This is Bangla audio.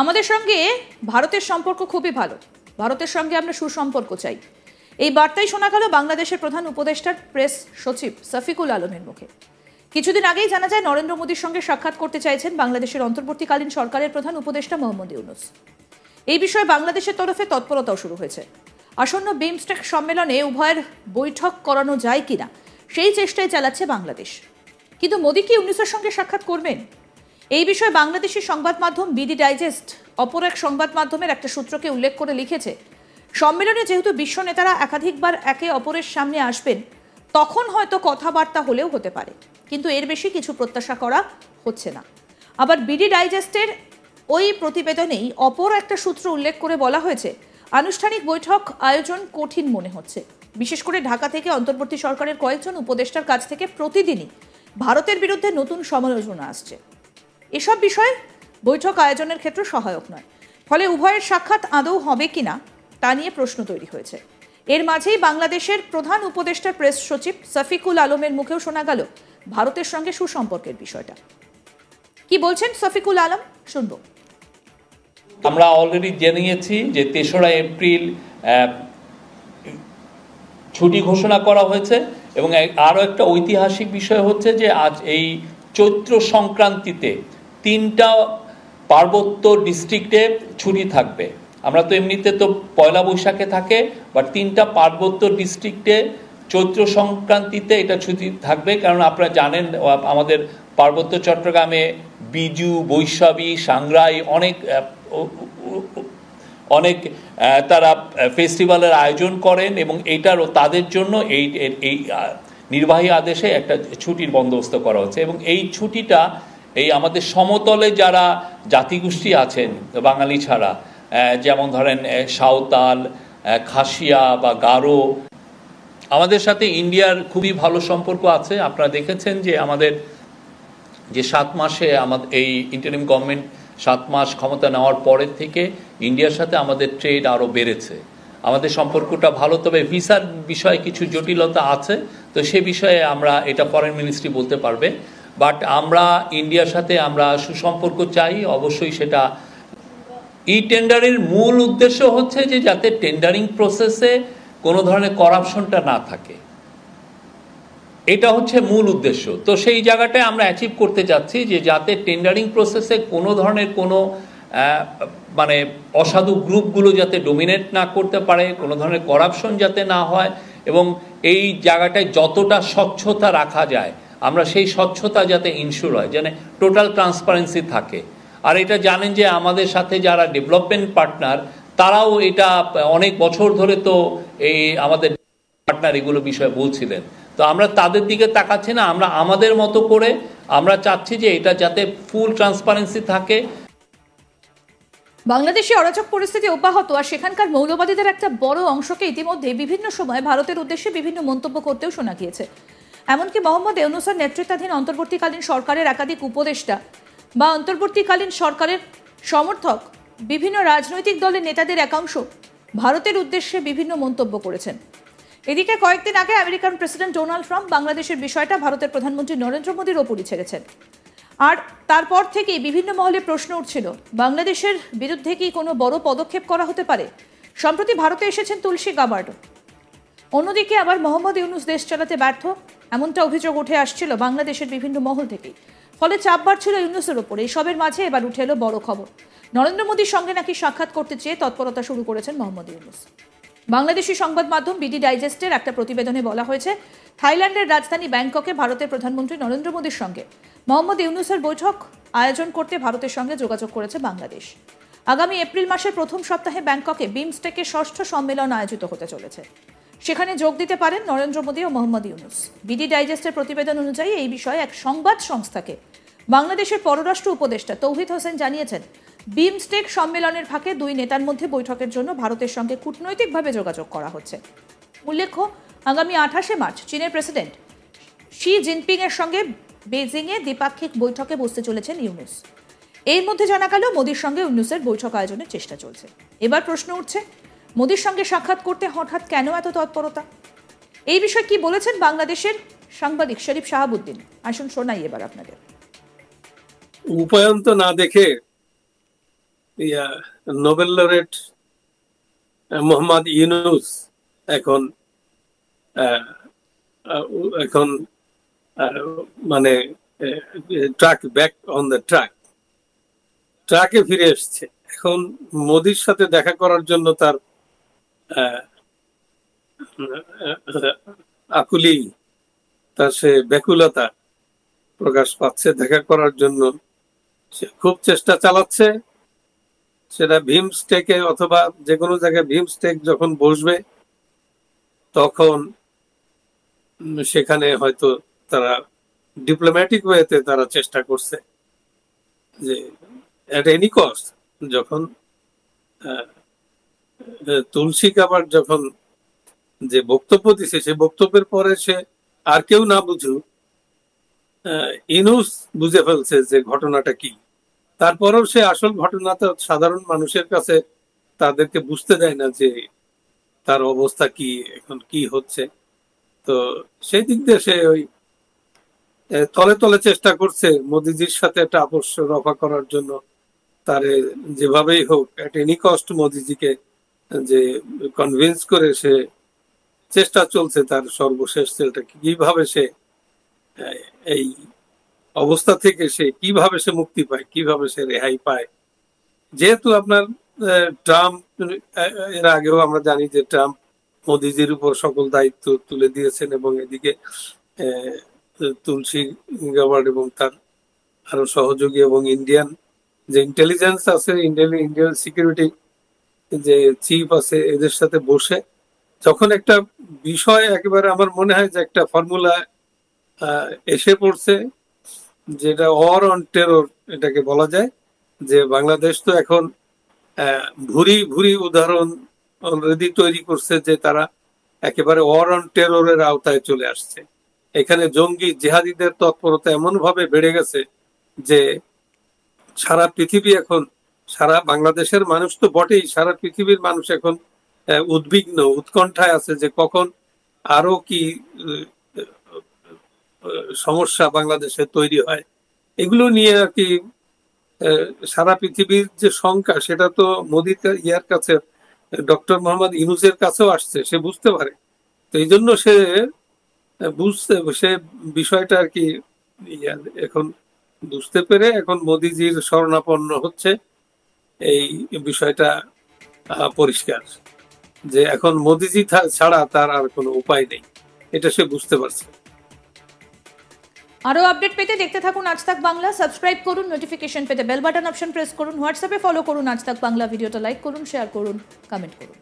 আমাদের সঙ্গে ভারতের সম্পর্ক খুবই ভালো, ভারতের সঙ্গে আমরা সুসম্পর্ক চাই, এই বার্তাই শোনা গেল বাংলাদেশের প্রধান উপদেষ্টার প্রেস সচিব শফিকুল আলমের মুখে। কিছুদিন আগেই জানা যায় নরেন্দ্র মোদীর সঙ্গে সাক্ষাৎ করতে চাইছেন বাংলাদেশের অন্তর্বর্তীকালীন সরকারের প্রধান উপদেষ্টা মোহাম্মদ ইউনূস। এই বিষয়ে বাংলাদেশের তরফে তৎপরতাও শুরু হয়েছে। আসন্ন বিমস্টেক সম্মেলনে উভয়ের বৈঠক করানো যায় কিনা সেই চেষ্টাই চালাচ্ছে বাংলাদেশ। কিন্তু মোদী কি ইউনূসের সঙ্গে সাক্ষাৎ করবেন? এই বিষয়ে বাংলাদেশি সংবাদ মাধ্যম বিডি ডাইজেস্ট অপর এক সংবাদ মাধ্যমের একটা সূত্রকে উল্লেখ করে লিখেছে, সম্মেলনে যেহেতু বিশ্ব নেতারা একাধিকবার একে অপরের সামনে আসবেন, তখন হয়তো কথাবার্তা হলেও হতে পারে, কিন্তু এর বেশি কিছু প্রত্যাশা করা হচ্ছে না। আবার বিডি ডাইজেস্টের ওই প্রতিবেদনেই অপর একটা সূত্র উল্লেখ করে বলা হয়েছে, আনুষ্ঠানিক বৈঠক আয়োজন কঠিন মনে হচ্ছে। বিশেষ করে ঢাকা থেকে অন্তর্বর্তী সরকারের কয়েকজন উপদেষ্টার কাছ থেকে প্রতিদিনই ভারতের বিরুদ্ধে নতুন সমালোচনা আসছে। এসব বিষয়ে বৈঠক আয়োজনের ক্ষেত্রে সহায়ক নয়, ফলে উভয়ের সাক্ষাৎ আদৌ হবে কিনা তা নিয়ে প্রশ্ন তৈরি হয়েছে। এর মাঝেই বাংলাদেশের প্রধান উপদেষ্টার প্রেস সচিব শফিকুল আলমের মুখেও শোনা গেল ভারতের সঙ্গে সুসম্পর্কের বিষয়টা। কি বলছেন শফিকুল আলম, শুনব। আমরা অলরেডি জেনেছি যে ৩রা এপ্রিল ছুটি ঘোষণা করা হয়েছে এবং আরও একটা ঐতিহাসিক বিষয় হচ্ছে যে আজ এই চৈত্র সংক্রান্তিতে ৩টা পার্বত্য ডিস্ট্রিক্টে ছুটি থাকবে। আমরা তো এমনিতে তো পয়লা বৈশাখে থাকে, বাট 3টা পার্বত্য ডিস্ট্রিক্টে চৈত্র সংক্রান্তিতে এটা ছুটি থাকবে। কারণ আপনারা জানেন আমাদের পার্বত্য চট্টগ্রামে বিজু, বৈশাখী, সাংগ্রাই অনেক তারা ফেস্টিভ্যালের আয়োজন করেন এবং এইটারও তাদের জন্য এই নির্বাহী আদেশে একটা ছুটির বন্দোবস্ত করা হচ্ছে। এবং এই ছুটিটা এই আমাদের সমতলে যারা জাতিগোষ্ঠী আছেন বাঙালি ছাড়া, যেমন ধরেন সাঁওতাল, খাসিয়া বা গারো, আমাদের সাথে ইন্ডিয়ার খুবই ভালো সম্পর্ক আছে। আপনারা দেখেছেন যে আমাদের যে 7 মাসে আমাদের এই ইন্টারিম গভর্নমেন্ট 7 মাস ক্ষমতা নেওয়ার পরের থেকে ইন্ডিয়ার সাথে আমাদের ট্রেড আরও বেড়েছে। আমাদের সম্পর্কটা ভালো, তবে ভিসার বিষয়ে কিছু জটিলতা আছে, তো সে বিষয়ে আমরা এটা ফরেন মিনিস্ট্রি বলতে পারবে। বাট আমরা ইন্ডিয়ার সাথে আমরা সুসম্পর্ক চাই অবশ্যই। সেটা এই টেন্ডারের মূল উদ্দেশ্য হচ্ছে যে যাতে টেন্ডারিং প্রসেসে কোনো ধরনের করাপশনটা না থাকে, এটা হচ্ছে মূল উদ্দেশ্য। তো সেই জায়গাটায় আমরা অ্যাচিভ করতে যাচ্ছি যে যাতে টেন্ডারিং প্রসেসে কোনো ধরনের কোনো মানে অসাধু গ্রুপগুলো যাতে ডোমিনেট না করতে পারে, কোনো ধরনের করাপশন যাতে না হয়, এবং এই জায়গাটায় যতটা স্বচ্ছতা রাখা যায় আমরা সেই স্বচ্ছতা যাতে ইনশিওর হয়, যেন টোটাল ট্রান্সপারেন্সি থাকে। আর এটা জানেন যে আমাদের সাথে যারা ডেভেলপমেন্ট পার্টনার তারাও এটা অনেক বছর ধরে তো এই আমাদের পার্টনার এগুলো বিষয়ে বলছিলেন, তো আমরা তাদের দিকে তাকাচ্ছি না, আমরা আমাদের মতো করে আমরা চাচ্ছি যে এটা যাতে ফুল ট্রান্সপারেন্সি থাকে। বাংলাদেশে অরাজক পরিস্থিতি অব্যাহত, আর সেখানকার মৌলবাদীদের একটা বড় অংশকে ইতিমধ্যে বিভিন্ন সময় ভারতের উদ্দেশ্যে বিভিন্ন মন্তব্য করতেও শোনা গিয়েছে। এমনকি মোহাম্মদ ইউনূসের নেতৃত্বাধীন অন্তর্বর্তীকালীন সরকারের একাধিক উপদেষ্টা বা অন্তর্বর্তীকালীন সরকারের সমর্থক বিভিন্ন রাজনৈতিক দলের নেতাদের একাংশ ভারতের উদ্দেশ্যে বিভিন্ন মন্তব্য করেছেন। এদিকে কয়েকদিন আগে আমেরিকান প্রেসিডেন্ট ডোনাল্ড ট্রাম্প বাংলাদেশের বিষয়টা ভারতের প্রধানমন্ত্রী নরেন্দ্র মোদীর ওপরই ছেড়েছেন। আর তারপর থেকেই বিভিন্ন মহলে প্রশ্ন উঠছিল, বাংলাদেশের বিরুদ্ধে কি কোনো বড় পদক্ষেপ করা হতে পারে। সম্প্রতি ভারতে এসেছেন তুলসী গাবার্ড। অন্যদিকে আবার মোহাম্মদ ইউনূস দেশ চালাতে ব্যর্থ, এমনটা অভিযোগ উঠে আসছিল বাংলাদেশের বিভিন্ন মহল থেকেই। ফলে চাপ বাড়ছিল ইউনূসের ওপর। এইসবের মাঝে এবার উঠে এলো বড় খবর, নরেন্দ্র মোদীর সঙ্গে নাকি সাক্ষাৎ করতে চেয়ে তৎপরতা শুরু করেছেন মোহাম্মদ ইউনূস। বাংলাদেশি সংবাদ মাধ্যম বিডি ডাইজেস্টের একটা প্রতিবেদনে বলা হয়েছে, থাইল্যান্ডের রাজধানী ব্যাংককে ভারতের প্রধানমন্ত্রী নরেন্দ্র মোদীর সঙ্গে মোহাম্মদ ইউনূসের বৈঠক আয়োজন করতে ভারতের সঙ্গে যোগাযোগ করেছে বাংলাদেশ। আগামী এপ্রিল মাসের প্রথম সপ্তাহে ব্যাংককে বিমস্টেকের 6ষ্ঠ সম্মেলন আয়োজিত হতে চলেছে। সেখানে যোগ দিতে পারেন নরেন্দ্র মোদী ও মোহাম্মদ ইউনূস। বিডি ডাইজেস্টের প্রতিবেদন অনুযায়ী এই বিষয়ে এক সংবাদ সংস্থাকে বাংলাদেশের পররাষ্ট্র উপদেষ্টা তৌহিদ হোসেন জানিয়েছেন, বিমস্টেক সম্মেলনের ফাঁকে দুই নেতার মধ্যে বৈঠকের জন্য ভারতের সঙ্গে কূটনৈতিকভাবে যোগাযোগ করা হচ্ছে। উল্লেখ্য, আগামী 28শে মার্চ চীনের প্রেসিডেন্ট শি জিনপিং এর সঙ্গে বেজিংয়ে দ্বিপাক্ষিক বৈঠকে বসতে চলেছেন ইউনূস। এর মধ্যে জানা গেল মোদীর সঙ্গে ইউনূসের বৈঠক আয়োজনের চেষ্টা চলছে। এবার প্রশ্ন উঠছে, মোদীর সঙ্গে সাক্ষাৎ করতে হঠাৎ কেন এত তৎপরতা? এই বিষয়ে কি বলেছেন বাংলাদেশের সাংবাদিক শরীফ শাহাবুদ্দিন, আসুন শোনাই এবার আপনাদের। উপায়ন্ত না দেখে নোবেল লরেট মোহাম্মদ ইউনুস এখন এখন মানে ট্রাক ব্যাক অন দ্য ট্রাকে ফিরে এসছে। এখন মোদির সাথে দেখা করার জন্য তার আকুলি, তার সে ব্যাকুলতা প্রকাশ পাচ্ছে দেখা করার জন্য। সে খুব চেষ্টা চালাচ্ছে, সেটা বিমস্টেকে অথবা যে কোনো জায়গায় বিমস্টেক যখন বসবে তখন সেখানে হয়তো তারা ডিপ্লোম্যাটিক ওয়েতে তারা চেষ্টা করছে যে এট এনি কস্ট, যখন তুলসী কাবার যখন যে বক্তব্য দিছে সে বক্তব্যের পরে সে আর কেউ না বুঝুক, ইনুস বুঝে ফেলছে যে ঘটনাটা কি। তারপরেও সে আসল ঘটনাটা সাধারণ মানুষের কাছে তাদেরকে বুঝতে দেয় না যে তার অবস্থা কি, এখন কি হচ্ছে। তো সেই দিক দিয়ে সে ওই তলে তলে চেষ্টা করছে মোদিজির সাথে একটা আপোষ রফা করার জন্য। তারে যেভাবেই হোক এট এনি কস্ট মোদিজিকে যে কনভিন্স করে সে চেষ্টা চলছে তার সর্বশেষ সেলটা কিভাবে সে এই অবস্থা থেকে সে কিভাবে সে মুক্তি পায়, কিভাবে সে রেহাই পায়। যেহেতু আপনার ট্রাম্প, এর আগেও আমরা জানি যে ট্রাম্প মোদিজির উপর সকল দায়িত্ব তুলে দিয়েছেন এবং এদিকে তুলসী গাবার্ড এবং তার আরো সহযোগী এবং ইন্ডিয়ান যে ইন্টেলিজেন্স আছে, ইন্ডিয়ান সিকিউরিটি যে চিফ আছে, এদের সাথে বসে যখন একটা বিষয় একেবারে আমার মনে হয় যে একটা ফর্মুলা এসে পড়ছে, যেটা ওয়ার অন টেরর এটাকে বলা যায়, যে বাংলাদেশ তো এখন ভুরি ভুরি উদাহরণ অলরেডি তৈরি করছে যে তারা একেবারে ওয়ার অন টেররের আওতায় চলে আসছে। এখানে জঙ্গি জিহাদিদের তৎপরতা এমন ভাবে বেড়ে গেছে যে সারা পৃথিবী এখন, সারা বাংলাদেশের মানুষ তো বটেই, সারা পৃথিবীর মানুষ এখন উদ্বিগ্ন, উৎকণ্ঠায় আছে যে কখন আরো কি সমস্যা বাংলাদেশে তৈরি হয়। এগুলো নিয়ে আর কি সারা পৃথিবীর যে শঙ্কা, সেটা তো মোদির ইয়ার কাছে, ডক্টর মোহাম্মদ ইউনূসের কাছেও আসছে, সে বুঝতে পারে। তো এই জন্য সে বিষয়টা আর কি এখন বুঝতে পেরে এখন মোদিজির শরণাপন্ন হচ্ছে। এই বিষয়টা পরিষ্কার যে এখন মোদিজি ছাড়া তার আর কোনো উপায় নেই, এটা সে বুঝতে পারছে। আরো আপডেট পেতে দেখতে থাকুন আজ তাক বাংলা। সাবস্ক্রাইব করুন, নোটিফিকেশন পেতে বেল বাটন অপশন প্রেস করুন, হোয়াটসঅ্যাপে ফলো করুন আজ তাক বাংলা। ভিডিওটা লাইক করুন, শেয়ার করুন, কমেন্ট করুন।